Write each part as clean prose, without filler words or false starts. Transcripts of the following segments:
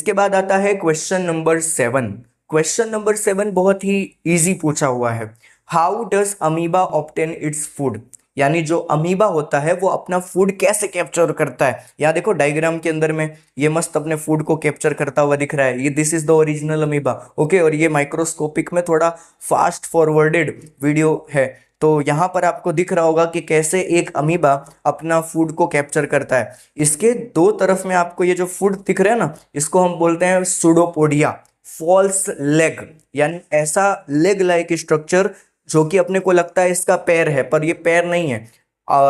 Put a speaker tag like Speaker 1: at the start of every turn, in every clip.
Speaker 1: इसके बाद आता है क्वेश्चन नंबर 7। क्वेश्चन नंबर 7 बहुत ही इजी पूछा हुआ है। How does amoeba obtain its food, यानी जो अमीबा होता है वो अपना फूड कैसे कैप्चर करता है। यहाँ देखो डायग्राम के अंदर में ये मस्त अपने फूड को कैप्चर करता हुआ दिख रहा है, ये this is the original amoeba. Okay, और ये माइक्रोस्कोपिक में थोड़ा फास्ट फॉरवर्डेड वीडियो है, तो यहाँ पर आपको दिख रहा होगा कि कैसे एक अमीबा अपना फूड को कैप्चर करता है। इसके दो तरफ में आपको ये जो फूड दिख रहा है ना, इसको हम बोलते हैं सूडोपोडिया, फॉल्स लेग, यानी ऐसा लेग लाइक स्ट्रक्चर जो कि अपने को लगता है इसका पैर है, पर ये पैर नहीं है।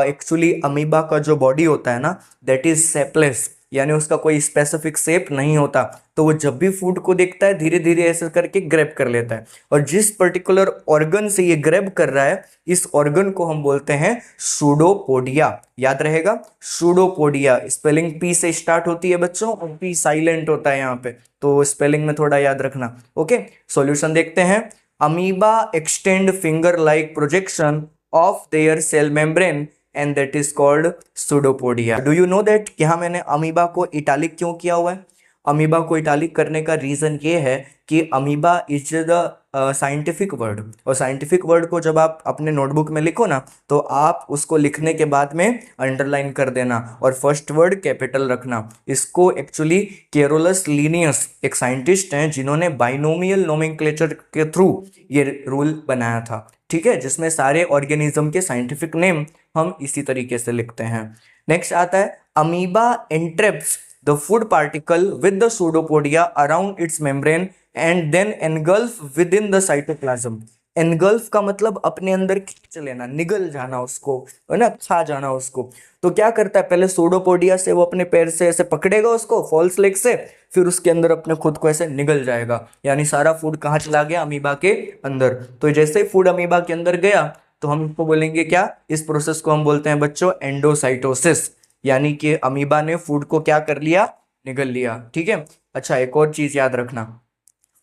Speaker 1: एक्चुअली अमीबा का जो बॉडी होता है ना, दैट इज शेपलेस, यानी उसका कोई स्पेसिफिक शेप नहीं होता। तो वो जब भी फूड को देखता है धीरे धीरे ऐसे करके ग्रैब कर लेता है, और जिस पर्टिकुलर ऑर्गन से ये ग्रैब कर रहा है, इस ऑर्गन को हम बोलते हैं सूडोपोडिया। याद रहेगा, सूडोपोडिया स्पेलिंग पी से स्टार्ट होती है बच्चों, और पी साइलेंट होता है यहाँ पे, तो स्पेलिंग में थोड़ा याद रखना। ओके, सॉल्यूशन देखते हैं। Amoeba extend finger like projection of their cell membrane and that is called pseudopodia. Do you know that यहाँ मैंने अमीबा को इटालिक क्यों किया हुआ है? अमीबा को इटालिक करने का रीजन ये है कि amoeba is the scientific word, और साइंटिफिक वर्ड को जब आप अपने नोटबुक में लिखो ना, तो आप उसको लिखने के बाद में अंडरलाइन कर देना और फर्स्ट वर्ड कैपिटल रखना। इसको एक्चुअली कैरोलस लीनियस एक साइंटिस्ट हैं जिन्होंने बाइनोमियल नोमेनक्लेचर के थ्रू ये रूल बनाया था, ठीक है, जिसमें सारे ऑर्गेनिज्म के साइंटिफिक नेम हम इसी तरीके से लिखते हैं। नेक्स्ट आता है amoeba entraps the food particle with the pseudopodia around its membrane and then engulf within the cytoplasm. Engulf का मतलब अपने अंदर खींच लेना, निगल जाना उसको, है ना, खा जाना उसको। तो क्या करता है, पहले सूडोपोडिया से वो अपने पैर से ऐसे पकड़ेगा उसको, फॉल्स लेग से, फिर उसके अंदर अपने खुद को ऐसे निगल जाएगा, यानी सारा फूड कहाँ चला गया, अमीबा के अंदर। तो जैसे ही फूड अमीबा के अंदर गया तो हम इसको बोलेंगे क्या, इस प्रोसेस को हम बोलते हैं बच्चों एंडोसाइटोसिस, यानी कि अमीबा ने फूड को क्या कर लिया, निगल लिया। ठीक है। अच्छा, एक और चीज याद रखना,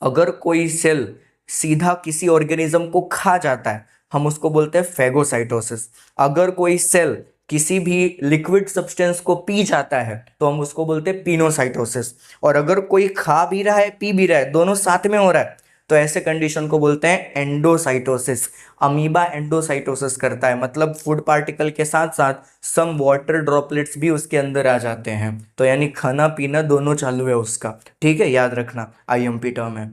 Speaker 1: अगर कोई सेल सीधा किसी ऑर्गेनिज्म को खा जाता है, हम उसको बोलते हैं फेगोसाइटोसिस। अगर कोई सेल किसी भी लिक्विड सब्सटेंस को पी जाता है तो हम उसको बोलते हैं पिनोसाइटोसिस। और अगर कोई खा भी रहा है पी भी रहा है, दोनों साथ में हो रहा है, तो ऐसे कंडीशन को बोलते हैं एंडोसाइटोसिस। अमीबा एंडोसाइटोसिस करता है, मतलब फूड पार्टिकल के साथ साथ सम वाटर ड्रॉपलेट्स भी उसके अंदर आ जाते हैं, तो यानी खाना पीना दोनों चालू है उसका। ठीक है, याद रखना, आईएमपी टर्म है।